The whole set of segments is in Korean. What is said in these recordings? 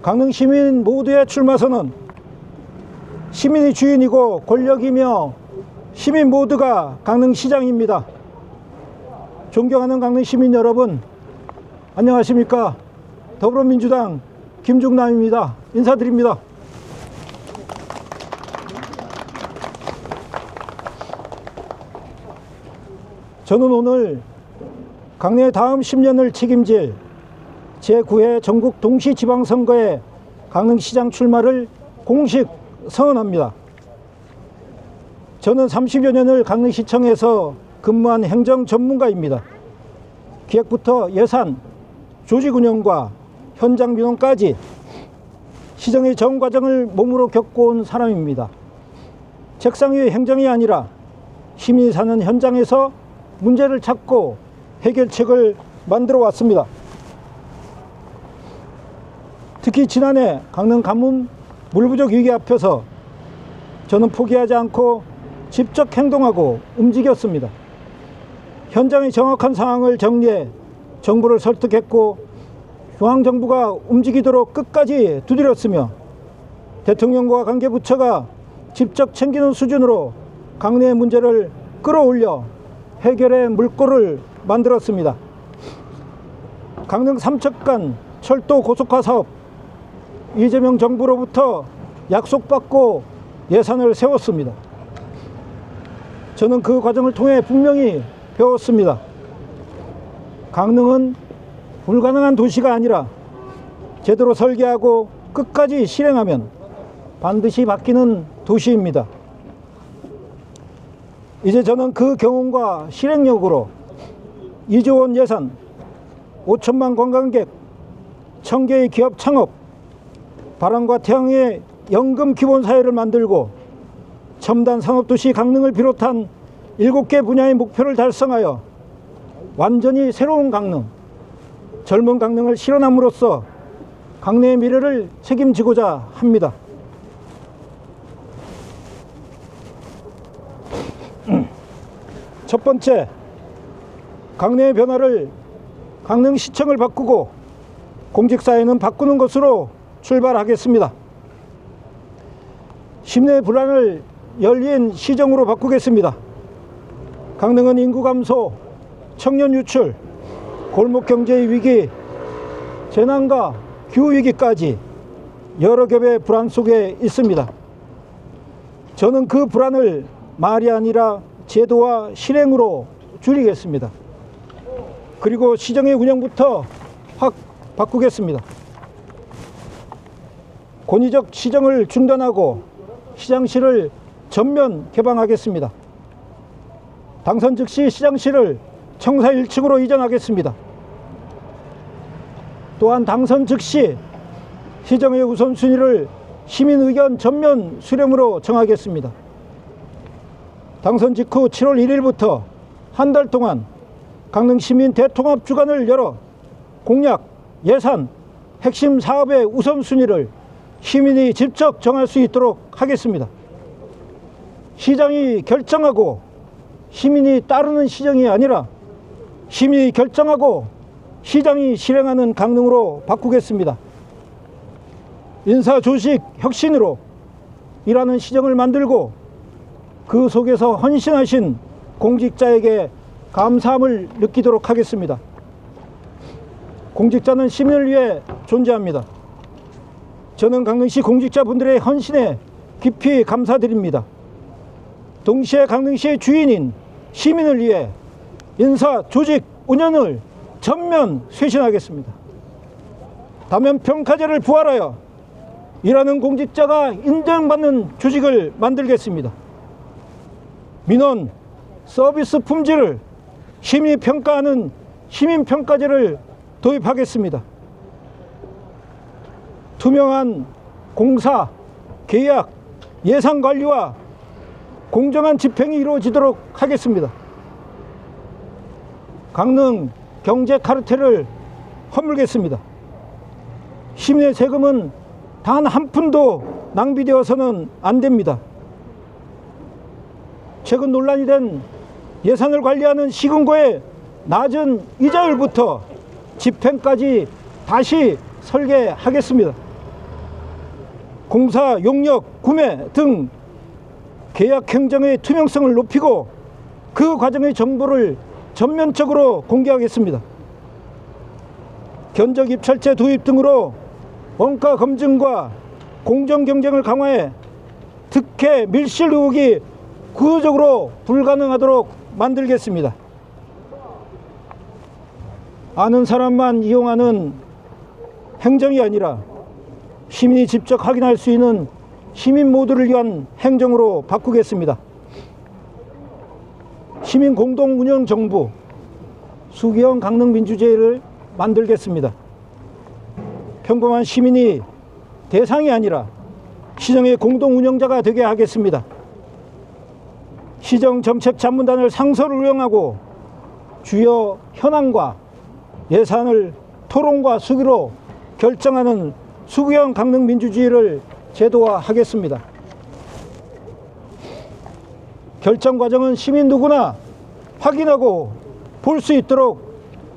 강릉 시민 모두의 출마선은 시민이 주인이고 권력이며 시민 모두가 강릉시장입니다. 존경하는 강릉 시민 여러분, 안녕하십니까? 더불어민주당 김중남입니다. 인사드립니다. 저는 오늘 강릉의 다음 10년을 책임질 제9회 전국 동시지방선거에 강릉시장 출마를 공식 선언합니다. 저는 30여 년을 강릉시청에서 근무한 행정 전문가입니다. 기획부터 예산, 조직 운영과 현장 민원까지 시정의 전 과정을 몸으로 겪어온 사람입니다. 책상 위의 행정이 아니라 시민이 사는 현장에서 문제를 찾고 해결책을 만들어 왔습니다. 특히 지난해 강릉 가뭄 물 부족 위기 앞에서 저는 포기하지 않고 직접 행동하고 움직였습니다. 현장의 정확한 상황을 정리해 정부를 설득했고 중앙정부가 움직이도록 끝까지 두드렸으며 대통령과 관계부처가 직접 챙기는 수준으로 강릉의 문제를 끌어올려 해결의 물꼬를 만들었습니다. 강릉 삼척간 철도 고속화 사업, 이재명 정부로부터 약속받고 예산을 세웠습니다. 저는 그 과정을 통해 분명히 배웠습니다. 강릉은 불가능한 도시가 아니라 제대로 설계하고 끝까지 실행하면 반드시 바뀌는 도시입니다. 이제 저는 그 경험과 실행력으로 2조 원 예산, 5천만 관광객, 1000개의 기업 창업, 바람과 태양의 연금 기본사회를 만들고 첨단 산업도시 강릉을 비롯한 7개 분야의 목표를 달성하여 완전히 새로운 강릉, 젊은 강릉을 실현함으로써 강릉의 미래를 책임지고자 합니다. 첫 번째, 강릉의 변화를 강릉시청을 바꾸고 공직사회는 바꾸는 것으로 출발하겠습니다. 시민의 불안을 열린 시정으로 바꾸겠습니다. 강릉은 인구 감소, 청년 유출, 골목 경제의 위기, 재난과 기후위기까지 여러 겹의 불안 속에 있습니다. 저는 그 불안을 말이 아니라 제도와 실행으로 줄이겠습니다. 그리고 시정의 운영부터 확 바꾸겠습니다. 권위적 시정을 중단하고 시장실을 전면 개방하겠습니다. 당선 즉시 시장실을 청사 1층으로 이전하겠습니다. 또한 당선 즉시 시정의 우선순위를 시민 의견 전면 수렴으로 정하겠습니다. 당선 직후 7월 1일부터 한 달 동안 강릉 시민 대통합 주간을 열어 공약, 예산, 핵심 사업의 우선순위를 시민이 직접 정할 수 있도록 하겠습니다. 시장이 결정하고 시민이 따르는 시정이 아니라 시민이 결정하고 시장이 실행하는 강릉으로 바꾸겠습니다. 인사, 조직, 혁신으로 일하는 시정을 만들고 그 속에서 헌신하신 공직자에게 감사함을 느끼도록 하겠습니다. 공직자는 시민을 위해 존재합니다. 저는 강릉시 공직자분들의 헌신에 깊이 감사드립니다. 동시에 강릉시의 주인인 시민을 위해 인사, 조직, 운영을 전면 쇄신하겠습니다. 다면평가제를 부활하여 일하는 공직자가 인정받는 조직을 만들겠습니다. 민원, 서비스 품질을 시민이 평가하는 시민평가제를 도입하겠습니다. 투명한 공사, 계약, 예산 관리와 공정한 집행이 이루어지도록 하겠습니다. 강릉 경제 카르텔을 허물겠습니다. 시민의 세금은 단 한 푼도 낭비되어서는 안 됩니다. 최근 논란이 된 예산을 관리하는 시군구의 낮은 이자율부터 집행까지 다시 설계하겠습니다. 공사 용역 구매 등 계약 행정의 투명성을 높이고 그 과정의 정보를 전면적으로 공개하겠습니다. 견적 입찰제 도입 등으로 원가 검증과 공정 경쟁을 강화해 특혜 밀실 의혹이 구조적으로 불가능하도록 만들겠습니다. 아는 사람만 이용하는 행정이 아니라 시민이 직접 확인할 수 있는 시민 모두를 위한 행정으로 바꾸겠습니다. 시민 공동 운영 정부 수기형 강릉 민주제를 만들겠습니다. 평범한 시민이 대상이 아니라 시정의 공동 운영자가 되게 하겠습니다. 시정정책자문단을 상설 운영하고 주요 현안과 예산을 토론과 수기로 결정하는 수기형 강릉 민주주의를 제도화하겠습니다. 결정 과정은 시민 누구나 확인하고 볼 수 있도록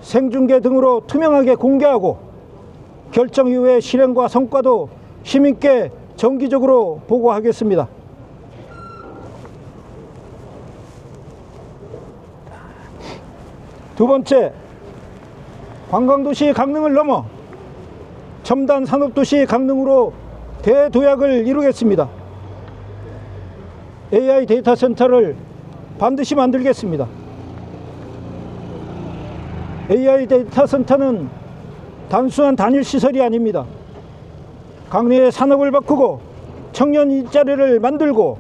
생중계 등으로 투명하게 공개하고 결정 이후의 실행과 성과도 시민께 정기적으로 보고하겠습니다. 두 번째, 관광도시 강릉을 넘어 첨단 산업도시 강릉으로 대도약을 이루겠습니다. AI 데이터 센터를 반드시 만들겠습니다. AI 데이터 센터는 단순한 단일 시설이 아닙니다. 강릉의 산업을 바꾸고 청년 일자리를 만들고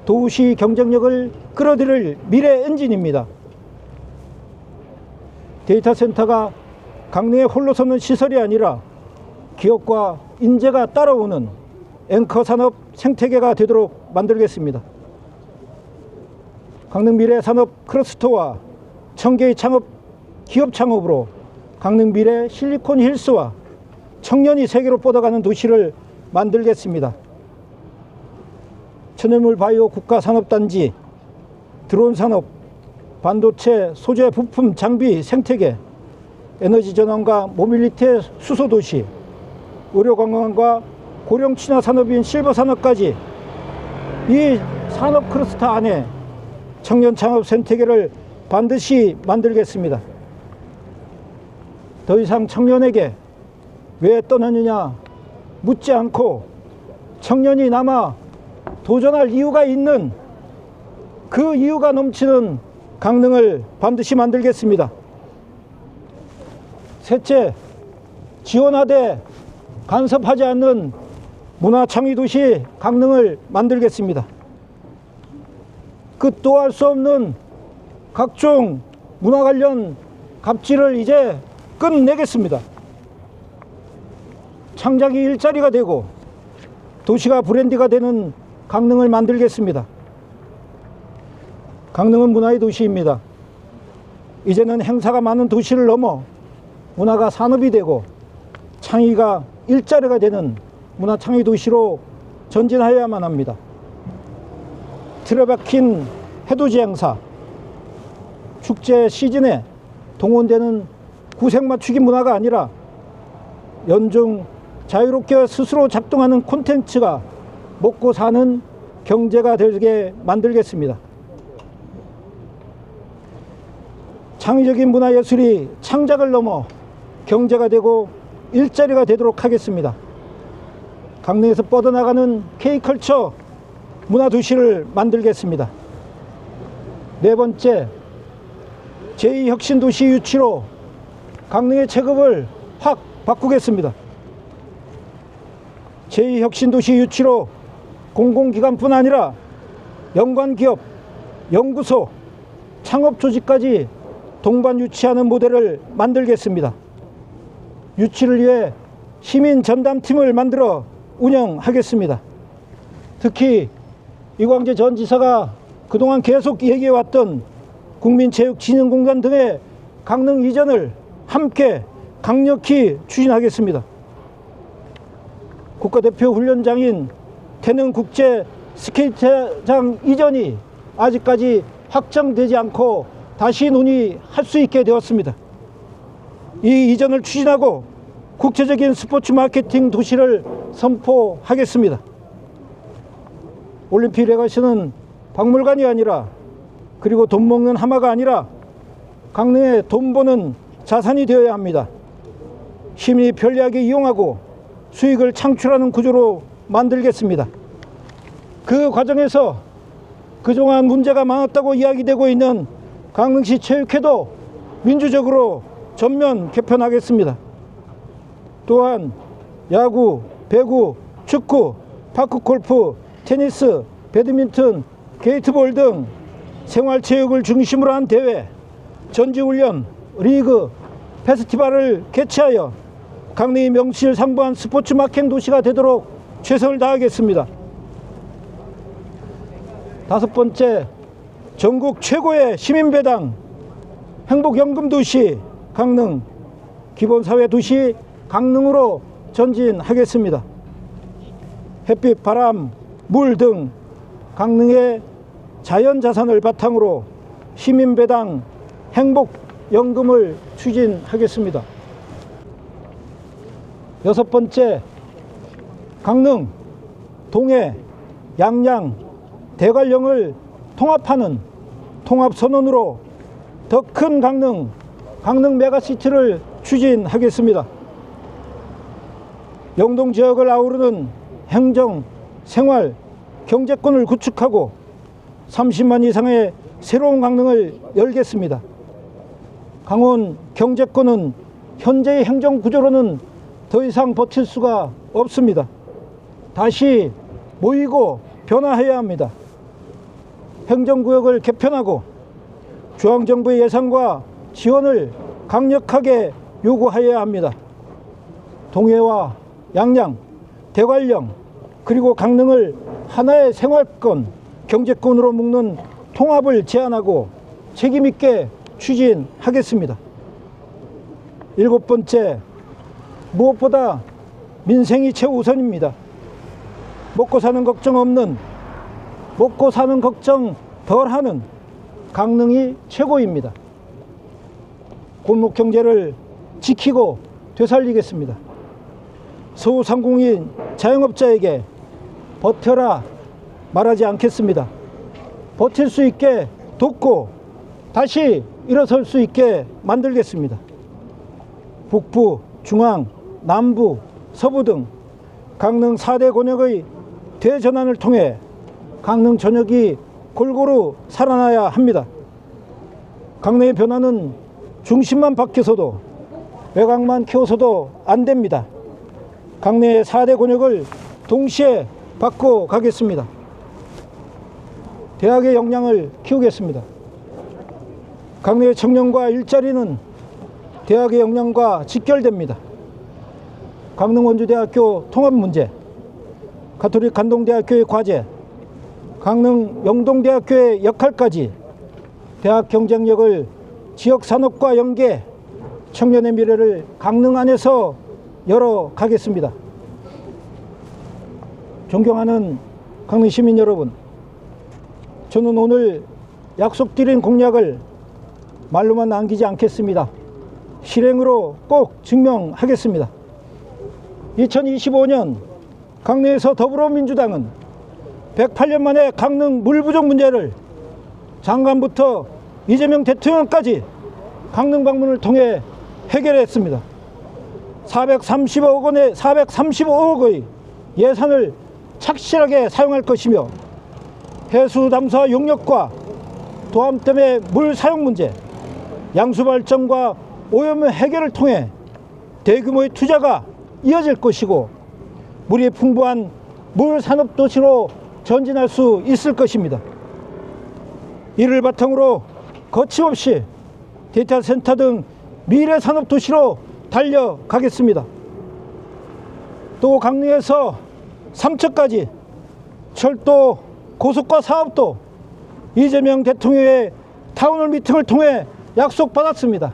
도시 경쟁력을 끌어들일 미래 엔진입니다. 데이터 센터가 강릉에 홀로 서는 시설이 아니라 기업과 인재가 따라오는 앵커 산업 생태계가 되도록 만들겠습니다. 강릉 미래 산업 클러스터와 1000개의 기업 창업으로 강릉 미래 실리콘 힐스와 청년이 세계로 뻗어가는 도시를 만들겠습니다. 천연물 바이오 국가산업단지, 드론 산업, 반도체, 소재, 부품, 장비, 생태계, 에너지 전환과 모빌리티의 수소도시, 의료관광과 고령 친화 산업인 실버 산업까지 이 산업 클러스터 안에 청년 창업 생태계를 반드시 만들겠습니다. 더 이상 청년에게 왜 떠나느냐 묻지 않고 청년이 남아 도전할 이유가 있는 그 이유가 넘치는 강릉을 반드시 만들겠습니다. 셋째, 지원하되 간섭하지 않는 문화창의도시 강릉을 만들겠습니다. 끝도 할 수 없는 각종 문화 관련 갑질을 이제 끝내겠습니다. 창작이 일자리가 되고 도시가 브랜드가 되는 강릉을 만들겠습니다. 강릉은 문화의 도시입니다. 이제는 행사가 많은 도시를 넘어 문화가 산업이 되고 창의가 일자리가 되는 문화창의 도시로 전진하여야만 합니다. 틀에 박힌 해돋이 행사, 축제 시즌에 동원되는 구색 맞추기 문화가 아니라 연중 자유롭게 스스로 작동하는 콘텐츠가 먹고 사는 경제가 되게 만들겠습니다. 창의적인 문화예술이 창작을 넘어 경제가 되고 일자리가 되도록 하겠습니다. 강릉에서 뻗어나가는 K컬처 문화도시를 만들겠습니다. 네 번째, 제2혁신도시 유치로 강릉의 체급을 확 바꾸겠습니다. 제2혁신도시 유치로 공공기관뿐 아니라 연관기업, 연구소, 창업조직까지 동반 유치하는 모델을 만들겠습니다. 유치를 위해 시민 전담팀을 만들어 운영하겠습니다. 특히 이광재 전 지사가 그동안 계속 얘기해왔던 국민체육진흥공단 등의 강릉 이전을 함께 강력히 추진하겠습니다. 국가대표 훈련장인 태릉국제 스케이트장 이전이 아직까지 확정되지 않고 다시 논의할 수 있게 되었습니다. 이 이전을 추진하고 국제적인 스포츠 마케팅 도시를 선포하겠습니다. 올림픽 레거시는 박물관이 아니라, 그리고 돈 먹는 하마가 아니라 강릉의 돈 버는 자산이 되어야 합니다. 시민이 편리하게 이용하고 수익을 창출하는 구조로 만들겠습니다. 그 과정에서 그동안 문제가 많았다고 이야기되고 있는 강릉시 체육회도 민주적으로 전면 개편하겠습니다. 또한 야구, 배구, 축구, 파크골프, 테니스, 배드민턴, 게이트볼 등 생활체육을 중심으로 한 대회, 전지훈련, 리그, 페스티벌을 개최하여 강릉이 명실상부한 스포츠 막행 도시가 되도록 최선을 다하겠습니다. 5번째, 전국 최고의 시민배당 행복연금도시 강릉, 기본사회도시 강릉으로 전진하겠습니다. 햇빛, 바람, 물 등 강릉의 자연자산을 바탕으로 시민배당 행복연금을 추진하겠습니다. 6번째, 강릉, 동해, 양양, 대관령을 통합하는 통합선언으로 더 큰 강릉 메가시티를 추진하겠습니다. 영동지역을 아우르는 행정, 생활, 경제권을 구축하고 30만 이상의 새로운 강릉을 열겠습니다. 강원 경제권은 현재의 행정구조로는 더 이상 버틸 수가 없습니다. 다시 모이고 변화해야 합니다. 행정구역을 개편하고 중앙정부의 예산과 지원을 강력하게 요구해야 합니다. 동해와 양양, 대관령, 그리고 강릉을 하나의 생활권, 경제권으로 묶는 통합을 제안하고 책임있게 추진하겠습니다. 7번째, 무엇보다 민생이 최우선입니다. 먹고 사는 걱정 없는, 먹고 사는 걱정 덜하는 강릉이 최고입니다. 골목경제를 지키고 되살리겠습니다. 소상공인 자영업자에게 버텨라 말하지 않겠습니다. 버틸 수 있게 돕고 다시 일어설 수 있게 만들겠습니다. 북부, 중앙, 남부, 서부 등 강릉 4대 권역의 대전환을 통해 강릉 전역이 골고루 살아나야 합니다. 강릉의 변화는 중심만 바뀌어서도, 외곽만 키워서도 안 됩니다. 강릉의 4대 권역을 동시에 바꿔 가겠습니다. 대학의 역량을 키우겠습니다. 강릉의 청년과 일자리는 대학의 역량과 직결됩니다. 강릉 원주대학교 통합 문제, 가톨릭 간동대학교의 과제, 강릉 영동대학교의 역할까지 대학 경쟁력을 지역산업과 연계, 청년의 미래를 강릉 안에서 열어가겠습니다. 존경하는 강릉 시민 여러분, 저는 오늘 약속드린 공약을 말로만 남기지 않겠습니다. 실행으로 꼭 증명하겠습니다. 2025년 강릉에서 더불어민주당은 108년 만에 강릉 물 부족 문제를 장관부터 이재명 대통령까지 강릉 방문을 통해 해결했습니다. 435억의 예산을 착실하게 사용할 것이며, 해수 담수화 용역과 도암댐의 물 사용 문제, 양수 발전과 오염 해결을 통해 대규모의 투자가 이어질 것이고, 물이 풍부한 물 산업 도시로 전진할 수 있을 것입니다. 이를 바탕으로 거침없이 데이터 센터 등 미래 산업 도시로 달려가겠습니다. 또 강릉에서 삼척까지 철도, 고속화 사업도 이재명 대통령의 타운홀 미팅을 통해 약속받았습니다.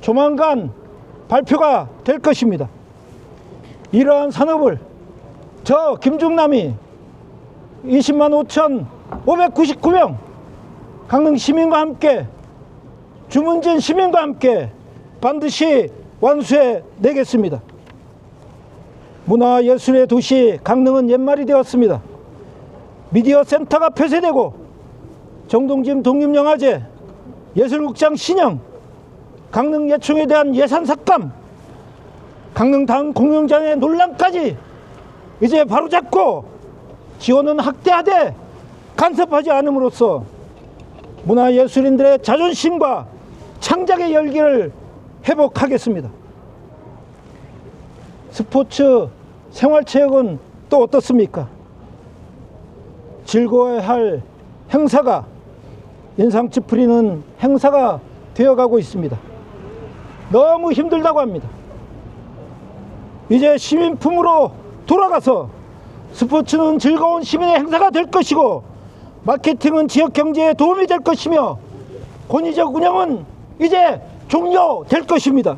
조만간 발표가 될 것입니다. 이러한 산업을 저 김중남이 20만 5,599명 강릉 시민과 함께, 주문진 시민과 함께 반드시 완수해 내겠습니다. 문화예술의 도시 강릉은 옛말이 되었습니다. 미디어 센터가 폐쇄되고 정동진 독립영화제, 예술극장 신형, 강릉 예총에 대한 예산 삭감, 강릉 공연장의 논란까지 이제 바로잡고 지원은 확대하되 간섭하지 않음으로써 문화예술인들의 자존심과 창작의 열기를 회복하겠습니다. 스포츠, 생활체육은 또 어떻습니까? 즐거워야 할 행사가 인상 찌푸리는 행사가 되어가고 있습니다. 너무 힘들다고 합니다. 이제 시민품으로 돌아가서 스포츠는 즐거운 시민의 행사가 될 것이고 마케팅은 지역 경제에 도움이 될 것이며 권위적 운영은 이제 종료될 것입니다.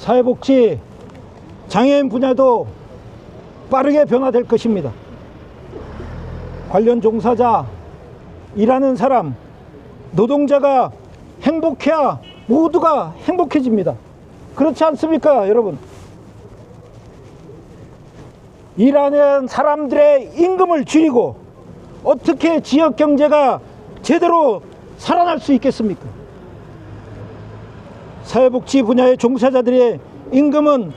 사회복지, 장애인 분야도 빠르게 변화될 것입니다. 관련 종사자, 일하는 사람, 노동자가 행복해야 모두가 행복해집니다. 그렇지 않습니까, 여러분? 일하는 사람들의 임금을 줄이고 어떻게 지역 경제가 제대로 살아날 수 있겠습니까? 사회복지 분야의 종사자들의 임금은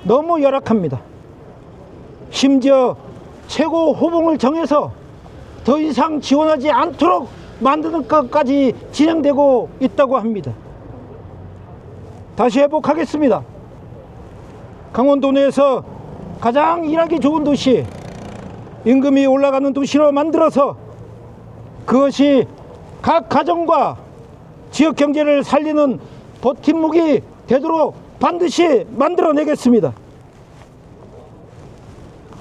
너무 열악합니다. 심지어 최고 호봉을 정해서 더 이상 지원하지 않도록 만드는 것까지 진행되고 있다고 합니다. 다시 회복하겠습니다. 강원도 내에서 가장 일하기 좋은 도시, 임금이 올라가는 도시로 만들어서 그것이 각 가정과 지역 경제를 살리는 버팀목이 되도록 반드시 만들어내겠습니다.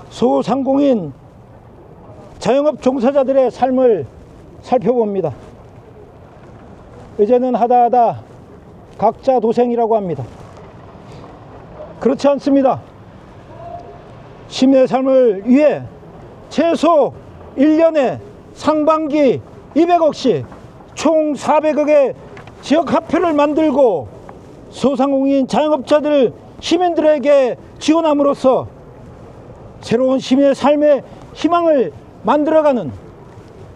소상공인 자영업 종사자들의 삶을 살펴봅니다. 이제는 하다하다 각자 도생이라고 합니다. 그렇지 않습니다. 시민의 삶을 위해 최소 1년에 상반기 200억씩 총 400억의 지역화폐를 만들고 소상공인 자영업자들 시민들에게 지원함으로써 새로운 시민의 삶의 희망을 만들어가는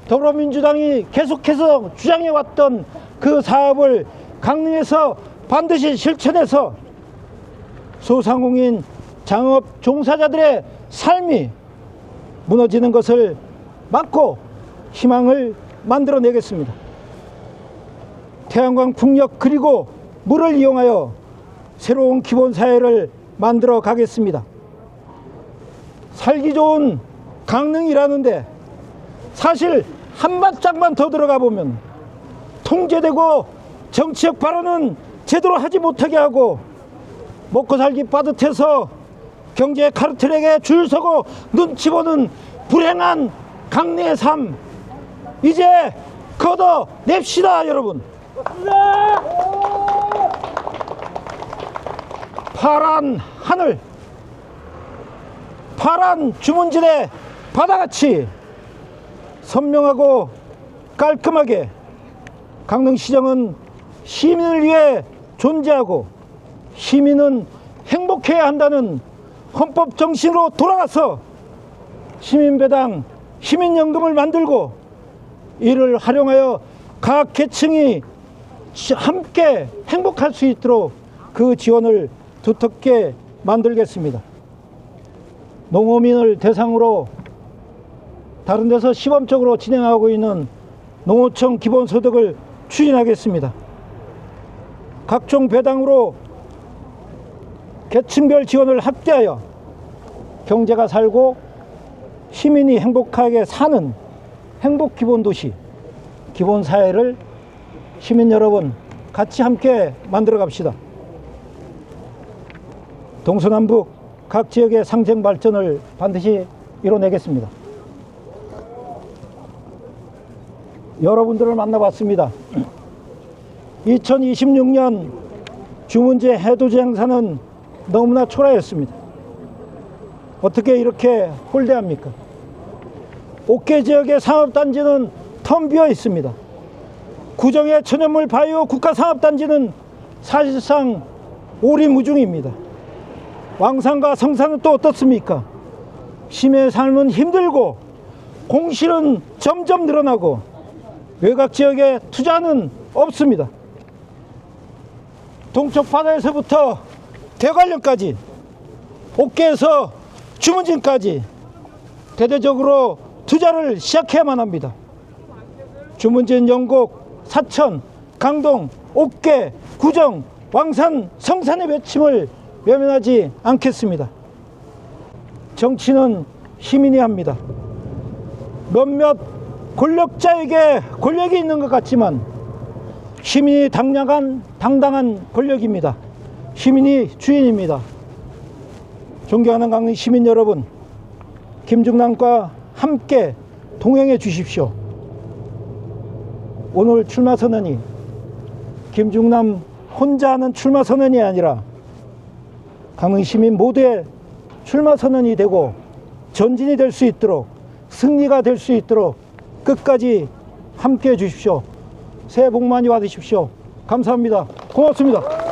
더불어민주당이 계속해서 주장해왔던 그 사업을 강릉에서 반드시 실천해서 소상공인 자영업 종사자들의 삶이 무너지는 것을 막고 희망을 만들어내겠습니다. 태양광 풍력 그리고 물을 이용하여 새로운 기본사회를 만들어 가겠습니다. 살기 좋은 강릉이라는데 사실 한 발짝만 더 들어가 보면 통제되고 정치적 발언은 제대로 하지 못하게 하고 먹고 살기 빠듯해서 경제 카르텔에게 줄 서고 눈치 보는 불행한 강릉의 삶 이제 걷어냅시다, 여러분. 파란 하늘, 파란 주문진의 바다같이 선명하고 깔끔하게 강릉시정은 시민을 위해 존재하고 시민은 행복해야 한다는 헌법 정신으로 돌아가서 시민배당, 시민연금을 만들고 이를 활용하여 각 계층이 함께 행복할 수 있도록 그 지원을 두텁게 만들겠습니다. 농어민을 대상으로 다른 데서 시범적으로 진행하고 있는 농어청 기본소득을 추진하겠습니다. 각종 배당으로 계층별 지원을 확대하여 경제가 살고 시민이 행복하게 사는 행복기본도시, 기본사회를 시민 여러분 같이 함께 만들어 갑시다. 동서남북 각 지역의 상생 발전을 반드시 이뤄내겠습니다. 여러분들을 만나봤습니다. 2026년 주문제 해돋이 행사는 너무나 초라했습니다. 어떻게 이렇게 홀대합니까? 옥계 지역의 상업단지는 텅 비어 있습니다. 구정의 천연물 바이오 국가상업단지는 사실상 오리무중입니다. 왕산과 성산은 또 어떻습니까? 시민의 삶은 힘들고 공실은 점점 늘어나고 외곽 지역에 투자는 없습니다. 동쪽 바다에서부터 대관령까지, 옥계에서 주문진까지 대대적으로 투자를 시작해야만 합니다. 주문진, 영곡, 사천, 강동, 옥계, 구정, 왕산, 성산의 외침을 외면하지 않겠습니다. 정치는 시민이 합니다. 몇몇 권력자에게 권력이 있는 것 같지만 시민이 당당한 권력입니다. 시민이 주인입니다. 존경하는 강릉 시민 여러분, 김중남과 함께 동행해 주십시오. 오늘 출마 선언이 김중남 혼자 하는 출마 선언이 아니라 강릉 시민 모두의 출마 선언이 되고 전진이 될 수 있도록, 승리가 될 수 있도록 끝까지 함께 해 주십시오. 새해 복 많이 받으십시오. 감사합니다. 고맙습니다.